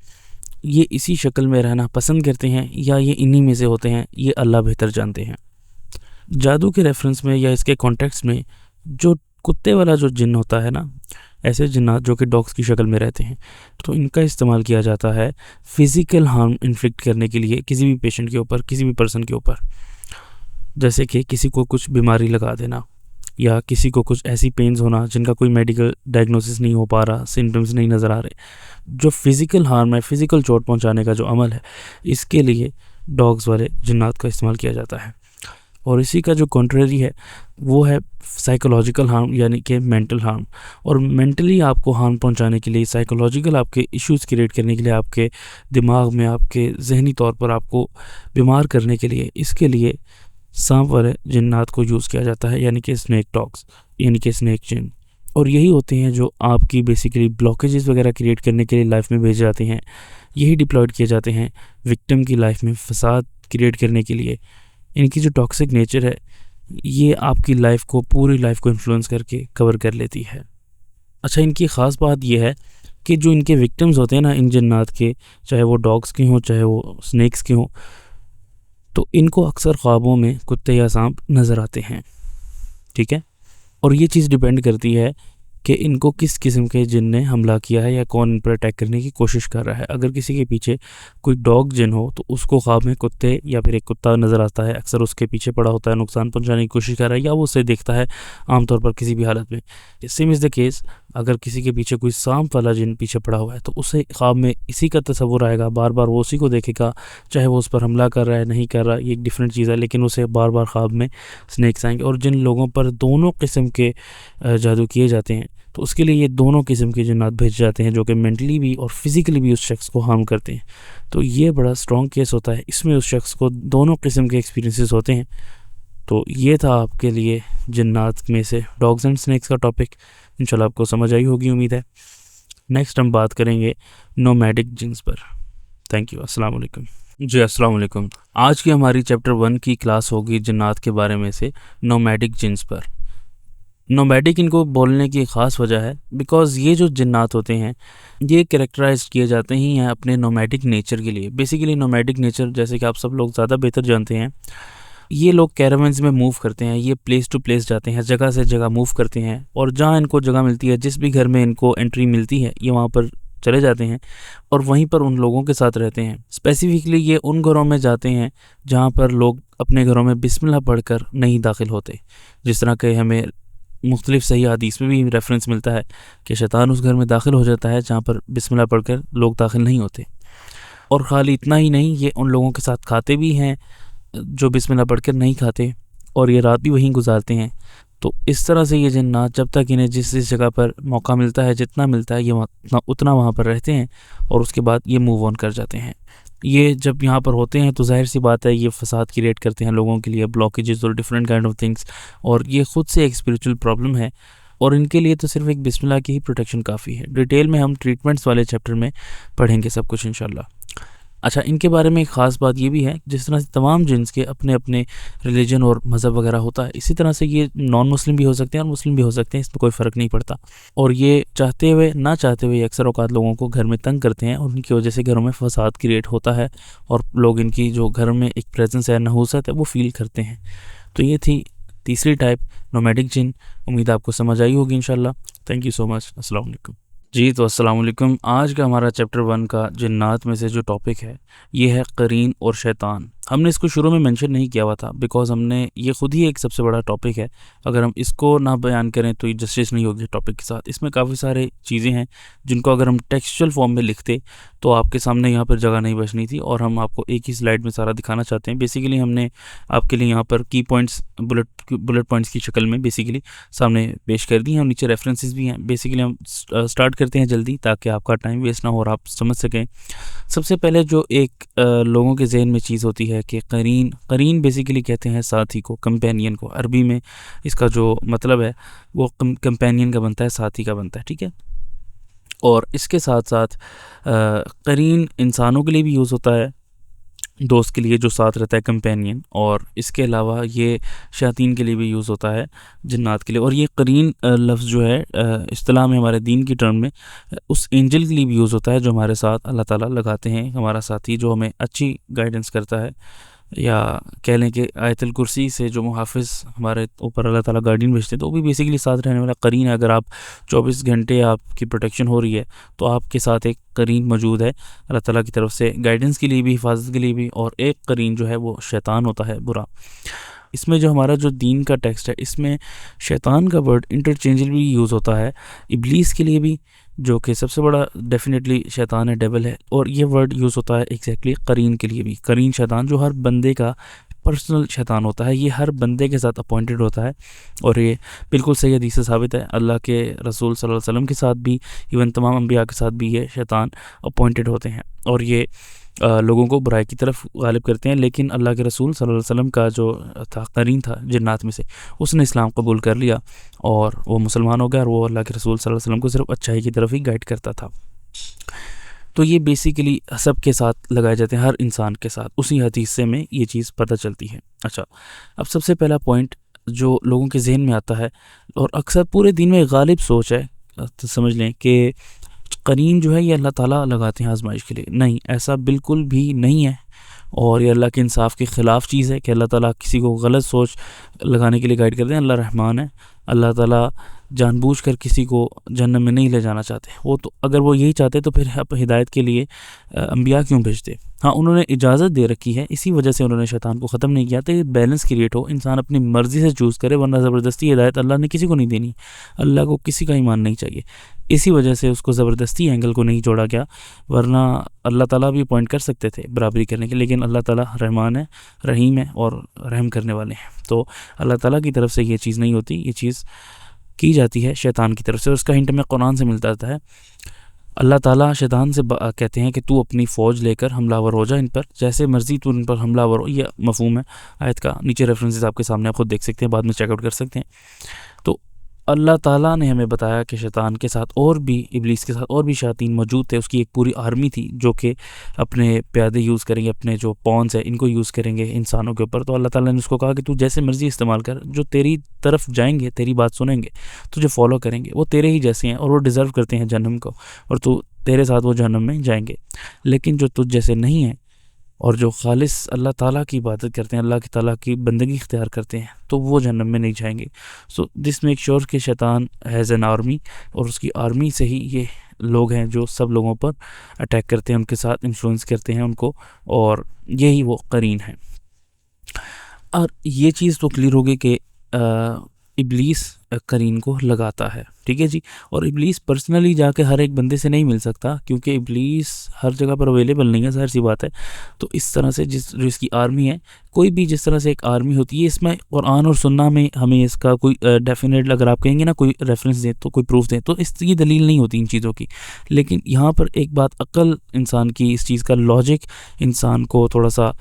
ये इसी शक्ल में रहना पसंद करते हैं या ये इन्हीं में से होते हैं, ये अल्लाह बेहतर जानते हैं। जादू के रेफरेंस में या इसके कॉन्टेक्स्ट में, जो कुत्ते वाला जो जिन होता है ना, ऐसे जिन्नात जो कि डॉग्स की शक्ल में रहते हैं, तो इनका इस्तेमाल किया जाता है फ़िज़िकल हार्म इन्फ्लिक्ट करने के लिए किसी भी पेशेंट के ऊपर, किसी भी पर्सन के ऊपर। जैसे कि किसी को कुछ बीमारी लगा देना या किसी को कुछ ऐसी पेन्स होना जिनका कोई मेडिकल डायग्नोसिस नहीं हो पा रहा, सिम्टम्स नहीं नज़र आ रहे। जो फ़िज़िकल हार्म है, फ़िज़िकल चोट पहुंचाने का जो अमल है, इसके लिए डॉग्स वाले जिन्नात का इस्तेमाल किया जाता है। और इसी का जो कॉन्ट्रेरी है वो है साइकोलॉजिकल हार्म, यानी कि मेंटल हार्म। और मेंटली आपको हार्म पहुंचाने के लिए, साइकोलॉजिकल आपके इश्यूज़ क्रिएट करने के लिए, आपके दिमाग में, आपके जहनी तौर पर आपको बीमार करने के लिए, इसके लिए सांप वाले जिन्नात को यूज़ किया जाता है, यानी कि स्नेक डॉग्स, यानी कि स्नेक जिन। और यही होते हैं जो आपकी बेसिकली ब्लॉकेजेस वगैरह क्रिएट करने के लिए लाइफ में भेजे जाते हैं। यही डिप्लॉयड किए जाते हैं विक्टिम की लाइफ में फसाद क्रिएट करने के लिए। इनकी जो टॉक्सिक नेचर है, ये आपकी लाइफ को, पूरी लाइफ को इन्फ्लुएंस करके कवर कर लेती है। अच्छा, इनकी ख़ास बात यह है कि जो इनके विक्टिम्स होते हैं ना, इन जन्नात के, चाहे वो डॉग्स के हों, चाहे वो स्नेक्स के हों, तो इनको अक्सर ख्वाबों में कुत्ते या सांप नज़र आते हैं। ठीक है, और ये चीज़ डिपेंड करती है कि इनको किस किस्म के जिन ने हमला किया है या कौन इन पर अटैक करने की कोशिश कर रहा है। अगर किसी के पीछे कोई डॉग जिन हो तो उसको ख्वाब में कुत्ते या फिर एक कुत्ता नज़र आता है, अक्सर उसके पीछे पड़ा होता है, नुकसान पहुंचाने की कोशिश कर रहा है या वो उसे देखता है आमतौर पर किसी भी हालत में। सेम इज़ द केस, अगर किसी के पीछे कोई सांप वाला जिन पीछे पड़ा हुआ है तो उसे ख्वाब में इसी का तस्वुर आएगा, बार बार वो उसी को देखेगा, चाहे वो उस पर हमला कर रहा है नहीं कर रहा, ये एक डिफरेंट चीज़ है, लेकिन उसे बार बार ख्वाब में स्नेक्स आएंगे। और जिन लोगों पर दोनों किस्म के जादू किए जाते हैं तो उसके लिए ये दोनों किस्म के जिन्नात भेजे जाते हैं जो कि मेंटली भी और फिज़िकली भी उस शख्स को हार्म करते हैं। तो ये बड़ा स्ट्रॉन्ग केस होता है, इसमें उस शख्स को दोनों किस्म के एक्सपीरियंसेस होते हैं। तो ये था आपके लिए जिन्नात में से डॉग्स एंड स्नेक्स का टॉपिक। इंशाल्लाह आपको समझ आई होगी उम्मीद है। नेक्स्ट हम बात करेंगे नोमैडिक जिन्स पर। Thank you. अस्सलाम वालेकुम। जी अस्सलाम वालेकुम। आज की हमारी चैप्टर 1 की क्लास होगी जिन्नात के बारे में से नोमैडिक जिन्स पर। नोमैडिक इनको बोलने की ख़ास वजह है बिकॉज़ ये जो जिन्नात होते हैं ये कैरेक्टराइज किए जाते ही हैं अपने नोमैडिक नेचर के लिए। बेसिकली नोमैडिक नेचर जैसे कि आप सब लोग ज़्यादा बेहतर जानते हैं, ये लोग कैरावन्स में मूव करते हैं, ये प्लेस टू प्लेस जाते हैं, जगह से जगह मूव करते हैं और जहाँ इनको जगह मिलती है, जिस भी घर में इनको एंट्री मिलती है ये वहाँ पर चले जाते हैं और वहीं पर उन लोगों के साथ रहते हैं। स्पेसिफिकली ये उन घरों में जाते हैं जहाँ पर लोग अपने घरों में बिस्मिल्लाह पढ़कर नहीं दाखिल होते। जिस तरह के हमें मुख्तलिफ सही हदीस में भी रेफरेंस मिलता है कि शैतान उस घर में दाखिल हो जाता है जहाँ पर बिस्मिल्लाह पढ़कर लोग दाखिल नहीं होते। और खाली इतना ही नहीं, ये उन लोगों के साथ खाते भी हैं जो बिस्मिल्लाह पढ़कर नहीं खाते और ये रात भी वहीं गुजारते हैं। तो इस तरह से ये जिन्नात जब तक इन्हें जिस जगह पर मौका मिलता है, जितना मिलता है, ये उतना वहाँ पर रहते हैं और उसके बाद ये मूव ऑन कर जाते हैं। ये जब यहाँ पर होते हैं तो जाहिर सी बात है ये फसाद क्रिएट करते हैं लोगों के लिए, ब्लॉकेजेस और डिफरेंट काइंड ऑफ थिंग्स, और ये ख़ुद से एक स्पिरिचुअल प्रॉब्लम है और इनके लिए तो सिर्फ एक बिस्मिल्लाह की ही प्रोटेक्शन काफ़ी है। डिटेल में हम ट्रीटमेंट्स वाले चैप्टर में पढ़ेंगे सब कुछ इंशाल्लाह। अच्छा, इनके बारे में एक ख़ास बात ये भी है, जिस तरह से तमाम जिन्स के अपने अपने रिलीजन और मज़हब वगैरह होता है, इसी तरह से ये नॉन मुस्लिम भी हो सकते हैं और मुस्लिम भी हो सकते हैं, इसमें कोई फ़र्क नहीं पड़ता। और ये चाहते हुए ना चाहते हुए अक्सर औक़ात लोगों को घर में तंग करते हैं और उनकी वजह से घरों में फसाद क्रिएट होता है और लोग इनकी जो घर में एक प्रेजेंस है, नहूसत है, वो फील करते हैं। तो ये थी तीसरी टाइप, नोमैडिक जिन। उम्मीद आपको समझ आई होगी इंशाल्लाह। Thank you so much. अस्सलाम वालेकुम। जी तो अस्सलाम वालेकुम। आज का हमारा चैप्टर 1 का जिन्नात में से जो टॉपिक है ये है करीन और शैतान। हमने इसको शुरू में मेंशन नहीं किया हुआ था बिकॉज़ हमने ये ख़ुद ही एक सबसे बड़ा टॉपिक है, अगर हम इसको ना बयान करें तो ये जस्टिस नहीं होगी टॉपिक के साथ। इसमें काफ़ी सारे चीज़ें हैं जिनको अगर हम टेक्सचुअल फॉर्म में लिखते तो आपके सामने यहाँ पर जगह नहीं बचनी थी और हम आपको एक ही स्लाइड में सारा दिखाना चाहते हैं। बेसिकली हमने आपके लिए यहाँ पर की पॉइंट्स बुलेट पॉइंट्स की शक्ल में बेसिकली सामने पेश कर दी हैं और नीचे रेफरेंसेस भी हैं। बेसिकली हम स्टार्ट करते हैं जल्दी ताकि आपका टाइम वेस्ट ना हो और आप समझ सकें। सबसे पहले जो एक लोगों के जहन में चीज़ होती है कि करीन बेसिकली कहते हैं साथी को, कंपेनियन को। अरबी में इसका जो मतलब है वो कंपेनियन का बनता है, साथी का बनता है, ठीक है। और इसके साथ साथ करीन इंसानों के लिए भी यूज़ होता है, दोस्त के लिए जो साथ रहता है, कंपेनियन। और इसके अलावा ये शयातीन के लिए भी यूज़ होता है, जिन्नात के लिए। और ये करीन लफ्ज़ जो है इस्तिलाह में हमारे दीन की टर्म में उस एंजल के लिए भी यूज़ होता है जो हमारे साथ अल्लाह ताला लगाते हैं, हमारा साथी जो हमें अच्छी गाइडेंस करता है, या कह लें कि आयतुल कुर्सी से जो मुहाफ़िज़ हमारे ऊपर अल्लाह ताला गार्डियन भेजते हैं तो वो भी बेसिकली साथ रहने वाला करीन है। अगर आप 24 घंटे आपकी प्रोटेक्शन हो रही है तो आपके साथ एक करीन मौजूद है अल्लाह ताला की तरफ से, गाइडेंस के लिए भी, हिफाजत के लिए भी। और एक करीन जो है वो शैतान होता है, बुरा। इसमें जो हमारा जो दीन का टेक्स्ट है इसमें शैतान का वर्ड इंटरचेंजेबली यूज़ होता है इब्लीस के लिए भी, जो कि सबसे बड़ा डेफिनेटली शैतान है, डेविल है। और ये वर्ड यूज़ होता है एग्जैक्टली करीन के लिए भी। करीन शैतान जो हर बंदे का पर्सनल शैतान होता है, ये हर बंदे के साथ अपॉइंटेड होता है। और ये बिल्कुल सही हदीस से साबित है, अल्लाह के रसूल सल्लल्लाहु अलैहि वसल्लम के साथ भी, इवन तमाम अंबिया के साथ भी ये शैतान अपॉइंटेड होते हैं और ये लोगों को बुराई की तरफ गालिब करते हैं। लेकिन अल्लाह के रसूल सल्लल्लाहु अलैहि वसल्लम का जो था करीन था जिन्नात में से, उसने इस्लाम कबूल कर लिया और वो मुसलमान हो गया और वो अल्लाह के रसूल सल्लल्लाहु अलैहि वसल्लम को सिर्फ अच्छाई की तरफ ही गाइड करता था। तो ये बेसिकली सब के साथ लगाए जाते हैं, हर इंसान के साथ। उसी हदीस से में ये चीज़ पता चलती है। अच्छा, अब सबसे पहला पॉइंट जो लोगों के जहन में आता है और अक्सर पूरे दिन में गालिब सोच है, तो समझ लें कि करीन जो है ये अल्लाह ताला लगाते हैं आजमाइश के लिए। नहीं, ऐसा बिल्कुल भी नहीं है और ये अल्लाह के इंसाफ के ख़िलाफ़ चीज़ है कि अल्लाह ताला किसी को गलत सोच लगाने के लिए गाइड करते हैं। अल्लाह रहमान है, अल्लाह ताला जानबूझकर किसी को जन्नत में नहीं ले जाना चाहते। वो तो अगर वो यही चाहते तो फिर आप हिदायत के लिए अंबिया क्यों भेजते। हाँ, उन्होंने इजाज़त दे रखी है, इसी वजह से उन्होंने शैतान को ख़त्म नहीं किया, तो बैलेंस क्रिएट हो, इंसान अपनी मर्ज़ी से चूज़ करे, वरना ज़बरदस्ती हिदायत अल्लाह ने किसी को नहीं देनी। अल्लाह को किसी का ईमान नहीं चाहिए, इसी वजह से उसको ज़बरदस्ती एंगल को नहीं जोड़ा गया, वरना अल्लाह ताला भी पॉइंट कर सकते थे बराबरी करने के, लेकिन अल्लाह ताला रहमान है, रहीम है और रहम करने वाले हैं। तो अल्लाह ताला की तरफ से ये चीज़ नहीं होती, ये चीज़ की जाती है शैतान की तरफ से। उसका हिंट हमें कुरान से मिलता है। अल्लाह ताला शैतान से कहते हैं कि तू अपनी फ़ौज लेकर हमलावर हो जा इन पर, जैसे मर्ज़ी तू इन पर हमलावर हो। यह मफ़हूम है आयत का, नीचे रेफरेंसेस आपके सामने, आप खुद देख सकते हैं, बाद में चेकआउट कर सकते हैं। तो अल्लाह ताला ने हमें बताया कि शैतान के साथ और भी, इब्लीस के साथ और भी शैतान मौजूद थे, उसकी एक पूरी आर्मी थी जो कि अपने प्यादे यूज़ करेंगे, अपने जो पॉन्स है इनको यूज़ करेंगे इंसानों के ऊपर। तो अल्लाह ताला ने उसको कहा कि तू जैसे मर्ज़ी इस्तेमाल कर, जो तेरी तरफ जाएंगे, तेरी बात सुनेंगे, तुझे फॉलो करेंगे, वो तेरे ही जैसे हैं और वो डिज़र्व करते हैं जहन्नम को, और तू तेरे साथ वो जहन्नम में जाएंगे। लेकिन जो तुझ जैसे नहीं हैं और जो खालिस अल्लाह ताला की इबादत करते हैं, अल्लाह की ताला की बंदगी इख्तियार करते हैं, तो वो जहन्नम में नहीं जाएंगे। सो दिस मेक श्योर कि शैतान हैज़ एन आर्मी, और उसकी आर्मी से ही ये लोग हैं जो सब लोगों पर अटैक करते हैं, उनके साथ इन्फ्लुएंस करते हैं उनको, और यही वो करीन है। और ये चीज़ तो क्लियर होगी कि इब्लीस करीन को लगाता है, ठीक है जी। और इब्लीस पर्सनली जाके हर एक बंदे से नहीं मिल सकता, क्योंकि इब्लीस हर जगह पर अवेलेबल नहीं है, ज़ाहिर सी बात है। तो इस तरह से जो इसकी आर्मी है, कोई भी जिस तरह से एक आर्मी होती है, इसमें कुरान और सुन्ना में हमें इसका कोई डेफिनेट, अगर आप कहेंगे ना कोई रेफरेंस दें तो कोई प्रूफ दें, तो इसकी दलील नहीं होती इन चीज़ों की। लेकिन यहाँ पर एक बात, अक्ल इंसान की, इस चीज़ का लॉजिक इंसान को थोड़ा सा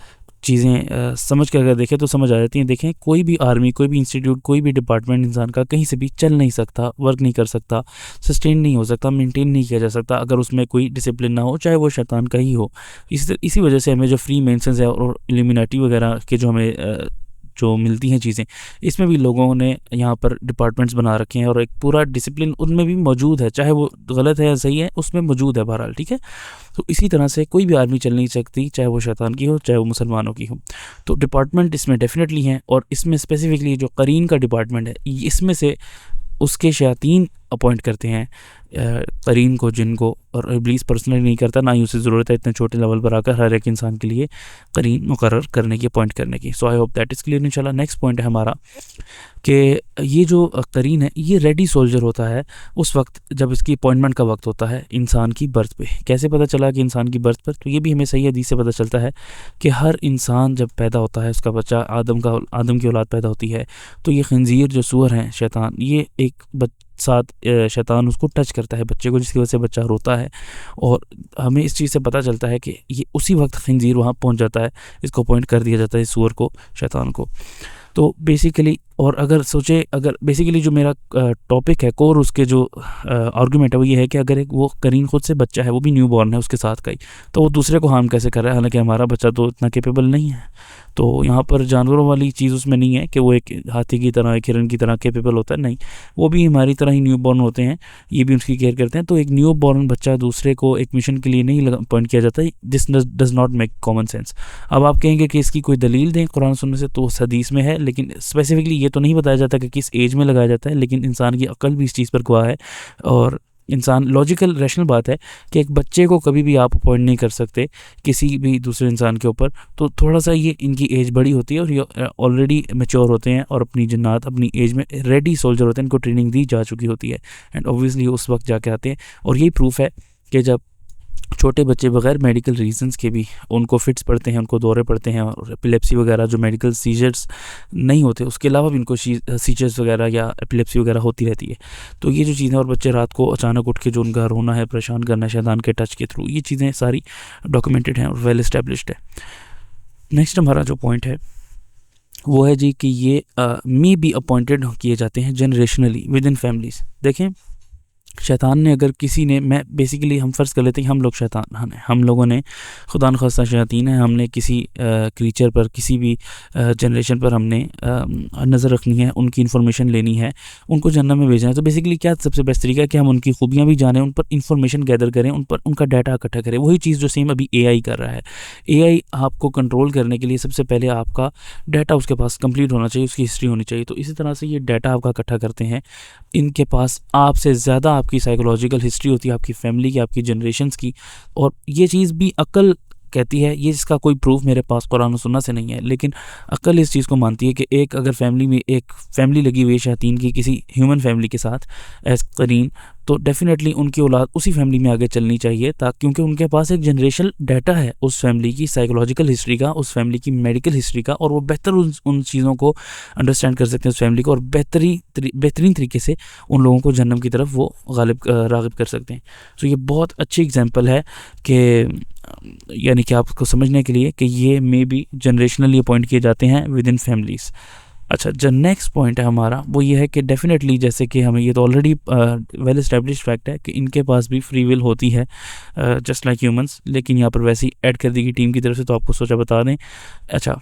चीज़ें समझ के अगर देखें तो समझ आ जाती हैं। देखें, कोई भी आर्मी, कोई भी इंस्टीट्यूट, कोई भी डिपार्टमेंट इंसान का कहीं से भी चल नहीं सकता, वर्क नहीं कर सकता, सस्टेन नहीं हो सकता, मेंटेन नहीं किया जा सकता अगर उसमें कोई डिसिप्लिन ना हो, चाहे वो शैतान का ही हो। इसी वजह से हमें जो फ्री मेंशंस है और इल्यूमिनाटी वगैरह के जो हमें जो मिलती हैं चीज़ें, इसमें भी लोगों ने यहाँ पर डिपार्टमेंट्स बना रखे हैं और एक पूरा डिसिप्लिन उनमें भी मौजूद है, चाहे वो गलत है या सही है, उसमें मौजूद है बहरहाल, ठीक है। तो इसी तरह से कोई भी आर्मी चल नहीं सकती, चाहे वो शैतान की हो, चाहे वो मुसलमानों की हो। तो डिपार्टमेंट इसमें डेफिनेटली हैं, और इसमें स्पेसिफिकली जो करीन का डिपार्टमेंट है, इसमें से उसके शयातीन अपॉइंट करते हैं करीन को, जिनको, और इब्लीस पर्सनली नहीं करता, ना ही उसे ज़रूरत है इतने छोटे लेवल पर आकर हर एक इंसान के लिए करीन मुकर्रर करने की, अपॉइंट करने की। So I hope that is clear. इंशाल्लाह नेक्स्ट पॉइंट है हमारा कि ये जो करीन है, ये रेडी सोल्जर होता है उस वक्त जब इसकी अपॉइंटमेंट का वक्त होता है इंसान की बर्थ पे। कैसे पता चला कि इंसान की बर्थ पर? तो ये भी हमें सही हदीस से पता चलता है कि हर इंसान जब पैदा होता है, उसका बच्चा आदम की औलाद पैदा होती है, तो ये खंजीर जो सूअर हैं, शैतान, ये एक साथ शैतान उसको टच करता है बच्चे को, जिसकी वजह से बच्चा रोता है। और हमें इस चीज़ से पता चलता है कि ये उसी वक्त खंजीर वहाँ पहुँच जाता है, इसको अपॉइंट कर दिया जाता है, सूअर को, शैतान को। तो बेसिकली, और अगर सोचे, अगर बेसिकली जो मेरा टॉपिक है, कोर उसके जो आर्गूमेंट है वो ये है कि अगर एक वो करीन खुद से बच्चा है, वो भी न्यू बॉर्न है उसके साथ का ही, तो वो दूसरे को हार्म कैसे कर रहा है, हालांकि हमारा बच्चा तो इतना केपेबल नहीं है। तो यहाँ पर जानवरों वाली चीज़ उसमें नहीं है कि वो एक हाथी की तरह, एक हिरन की तरह केपेबल होता है, नहीं, वो भी हमारी तरह ही न्यू बॉर्न होते हैं, ये भी उसकी केयर करते हैं। तो एक न्यू बॉर्न बच्चा दूसरे को एक मिशन के लिए नहीं अपॉइंट किया जाता है, this does not make common sense. अब आप कहेंगे कि इसकी कोई दलील दें कुरान सुनने से, तो हदीस में है, लेकिन स्पेसिफिकली ये तो नहीं बताया जाता कि किस एज में लगाया जाता है, लेकिन इंसान की अक्ल भी इस चीज़ पर गवाह है। और इंसान, लॉजिकल रैशनल बात है कि एक बच्चे को कभी भी आप अपॉइंट नहीं कर सकते किसी भी दूसरे इंसान के ऊपर। तो थोड़ा सा ये इनकी एज बड़ी होती है और ये ऑलरेडी मैच्योर होते हैं और अपनी जन्नात, अपनी एज में रेडी सोल्जर होते हैं, इनको ट्रेनिंग दी जा चुकी होती है, एंड ऑब्वियसली उस वक्त जाके आते हैं। और यही प्रूफ है कि जब छोटे बच्चे बगैर मेडिकल रीजंस के भी उनको फिट्स पड़ते हैं, उनको दौरे पड़ते हैं, और एपिलेप्सी वगैरह जो मेडिकल सीजर्स नहीं होते उसके अलावा भी इनको सीजर्स वगैरह या एपिलेप्सी वगैरह होती रहती है। तो ये जो चीज़ें, और बच्चे रात को अचानक उठ के जो उनका रोना है, परेशान करना है शैतान के टच के थ्रू, ये चीज़ें सारी डॉक्यूमेंटेड हैं और वेल एस्टेब्लिश्ड है। नेक्स्ट हमारा जो पॉइंट है वो है जी कि ये मे बी अपॉइंटेड किए जाते हैं जनरेशनली विद इन फैमिलीज। देखें, शैतान ने अगर किसी ने, मैं बेसिकली हम फ़र्ज़ कर लेते हैं हम लोग शैतान हैं, हम लोगों ने खुदा न खास्ता शयातीन है, हमने किसी क्रीचर पर, किसी भी जनरेशन पर हमने नज़र रखनी है, उनकी इन्फॉर्मेशन लेनी है, उनको जन्नत में भेजना है। तो बेसिकली क्या सबसे बेस्ट तरीका है कि हम उनकी खूबियाँ भी जानें, उन पर इन्फॉर्मेशन गैदर करें, उन पर उनका डाटा इकट्ठा करें। वही चीज़ जो सेम अभी AI कर रहा है। AI आपको कंट्रोल करने के लिए सबसे पहले आपका डाटा उसके पास कंप्लीट होना चाहिए, उसकी हिस्ट्री होनी चाहिए। तो इसी तरह से ये डाटा आपका इकट्ठा करते हैं, इनके पास आपसे ज़्यादा आपकी साइकोलॉजिकल हिस्ट्री होती है, आपकी फैमिली की, आपकी जनरेशन्स की। और ये चीज़ भी अक्ल कहती है, ये इसका कोई प्रूफ मेरे पास कुरान और सुन्नत से नहीं है, लेकिन अक्ल इस चीज़ को मानती है कि एक अगर फैमिली में एक फैमिली लगी हुई है शैतान की किसी ह्यूमन फैमिली के साथ एज करीन, तो डेफिनेटली उनकी औलाद उसी फैमिली में आगे चलनी चाहिए, ताकि क्योंकि उनके पास एक जनरेशनल डाटा है उस फैमिली की साइकोलॉजिकल हिस्ट्री का, उस फैमिली की मेडिकल हिस्ट्री का, और वो बेहतर उन चीज़ों को अंडरस्टैंड कर सकते हैं उस फैमिली को, और बेहतरीन तरीके से उन लोगों को जन्नत की तरफ वो राग़िब कर सकते हैं। तो ये बहुत अच्छी एग्जांपल है कि यानी कि आपको समझने के लिए कि ये मे बी जनरेशनली अपॉइंट किए जाते हैं विद इन फैमिलीज़। अच्छा, जो नेक्स्ट पॉइंट है हमारा वो ये है कि डेफिनेटली, जैसे कि हमें ये तो ऑलरेडी वेल एस्टेब्लिश्ड फैक्ट है कि इनके पास भी फ्री विल होती है जस्ट लाइक ह्यूमंस, लेकिन यहाँ पर वैसे ही ऐड कर दी गई टीम की तरफ से, तो आपको सोचा बता दें। अच्छा,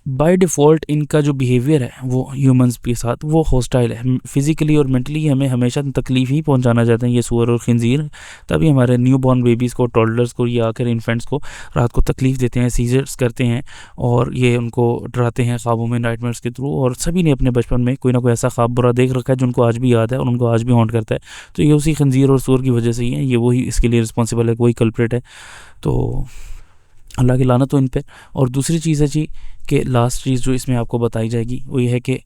बाय डिफ़ॉल्ट इनका जो बिहेवियर है वो ह्यूमंस के साथ वो हॉस्टाइल है, फिज़िकली और मेंटली हमें हमेशा तकलीफ़ ही पहुंचाना चाहते हैं ये सूअर और खिंजीर। तभी हमारे न्यू बॉर्न बेबीज़ को, टॉडलर्स को या आकर इन्फेंट्स को रात को तकलीफ़ देते हैं, सीजर्स करते हैं, और ये उनको डराते हैं ख्वाबों में, नाइटमेयर्स के थ्रू। और सभी ने अपने बचपन में कोई ना कोई ऐसा ख्वाब बुरा देख रखा है जो उनको आज भी याद है और उनको आज भी हॉन्ट करता है। तो ये उसी खिंजीर और सूअर की वजह से ही है, ये वही इसके लिए रिस्पॉन्सिबल है, वही कल्प्रेट है। तो अल्लाह की लानत हो इन पे। और दूसरी चीज़ है जी कि लास्ट चीज़ जो इसमें आपको बताई जाएगी वो ये है कि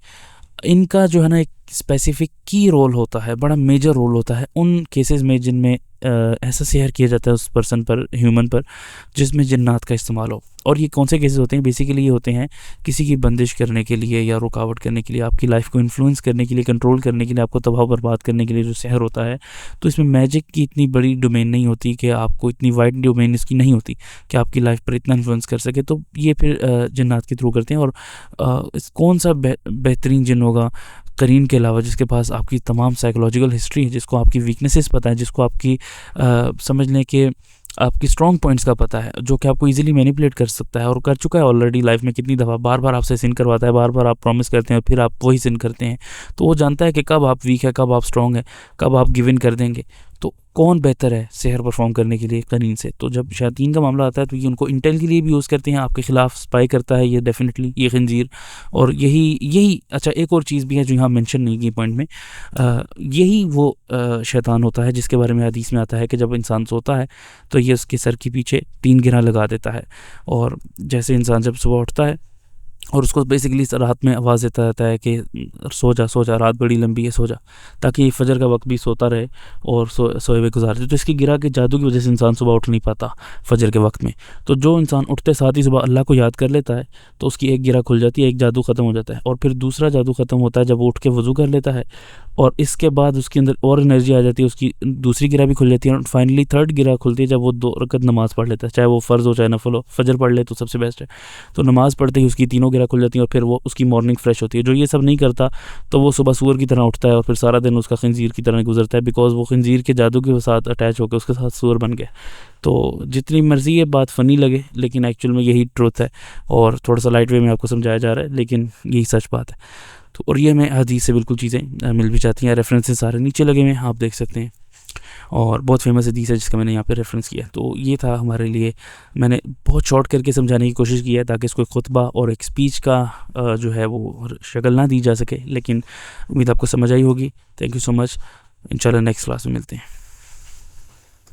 इनका जो है ना एक स्पेसिफिक की रोल होता है, बड़ा मेजर रोल होता है उन केसेस में जिनमें ऐसा सेहर किया जाता है उस पर्सन पर, ह्यूमन पर, जिसमें जिन्नात का इस्तेमाल हो। और ये कौन से केसेस होते हैं? बेसिकली ये होते हैं किसी की बंदिश करने के लिए या रुकावट करने के लिए, आपकी लाइफ को इन्फ्लुएंस करने के लिए, कंट्रोल करने के लिए, आपको तबाह बर्बाद करने के लिए जो सेहर होता है। तो इसमें मैजिक की इतनी बड़ी डोमेन नहीं होती कि आपको, इतनी वाइड डोमेन इसकी नहीं होती कि आपकी लाइफ पर इतना इन्फ्लुएंस कर सके। तो ये फिर जिन्नात के थ्रू करते हैं। और कौन सा बेहतरीन जिन होगा करीन के अलावा, जिसके पास आपकी तमाम साइकोलॉजिकल हिस्ट्री है, जिसको आपकी वीकनेसेस पता है, जिसको आपकी समझ लें कि आपकी स्ट्रॉन्ग पॉइंट्स का पता है, जो कि आपको इजीली मैनिपुलेट कर सकता है और कर चुका है ऑलरेडी लाइफ में कितनी दफ़ा, बार बार आपसे सिन करवाता है, बार बार आप प्रॉमिस करते हैं फिर आप वही सिन करते हैं। तो वो जानता है कि कब आप वीक है, कब आप स्ट्रॉन्ग है, कब आप गिव इन कर देंगे। तो कौन बेहतर है सेहर परफॉर्म करने के लिए करीन से? तो जब शैतान का मामला आता है तो ये उनको इंटेल के लिए भी यूज़ करते हैं, आपके ख़िलाफ़ स्पाई करता है ये डेफिनेटली, ये खंजीर। और यही अच्छा, एक और चीज़ भी है जो यहाँ मेंशन नहीं की पॉइंट में, यही वो शैतान होता है जिसके बारे में हदीस में आता है कि जब इंसान सोता है तो ये उसके सर के पीछे 3 गिरा लगा देता है। और जैसे इंसान जब सुबह उठता है और उसको बेसिकली रात में आवाज़ देता रहता है कि सो जा, रात बड़ी लंबी है, सो जा, ताकि फजर का वक्त भी सोता रहे और सोए हुए गुजार दे। तो इसकी गिरा के जादू की वजह से इंसान सुबह उठ नहीं पाता फजर के वक्त में। तो जो इंसान उठते साथ ही सुबह अल्लाह को याद कर लेता है तो उसकी एक गिरा खुल जाती है, एक जादू ख़त्म हो जाता है। और फिर दूसरा जादू ख़त्म होता है जब वो उठ के वज़ू कर लेता है, और इसके बाद उसके अंदर और एनर्जी आ जाती है, उसकी दूसरी गिरा भी खुल जाती है। और फाइनली थर्ड गिरा खुलती है जब वो 2 रकत नमाज़ पढ़ लेता है, चाहे वो फ़र्ज़ हो चाहे नफल हो। फजर पढ़ ले तो सबसे बेस्ट है। तो नमाज़ पढ़ते ही उसकी तीनों गिरा खुल जाती है और फिर वो उसकी मॉर्निंग फ्रेश होती है। जो ये सब नहीं करता तो वो सुबह सूअर की तरह उठता है और फिर सारा दिन उसका खंजीर की तरह गुजरता है, बिकॉज वो खंजीर के जादू के साथ अटैच होकर उसके साथ सूअर बन गया। तो जितनी मर्ज़ी ये बात फ़नी लगे, लेकिन एक्चुअल में यही ट्रुथ है, और थोड़ा सा लाइट वे में आपको समझाया जा रहा है, लेकिन यही सच बात है। तो और ये मैं हदीस से बिल्कुल चीज़ें मिल भी जाती हैं, रेफरेंसेस सारे नीचे लगे हुए हैं, आप देख सकते हैं। और बहुत फेमस हदीस है जिसका मैंने यहाँ पे रेफरेंस किया। तो ये था हमारे लिए, मैंने बहुत शॉर्ट करके समझाने की कोशिश की है ताकि इसको खुतबा और एक स्पीच का जो है वो शक्ल ना दी जा सके, लेकिन उम्मीद आपको समझ आई होगी। Thank you so much. इंशाल्लाह नेक्स्ट क्लास में मिलते हैं।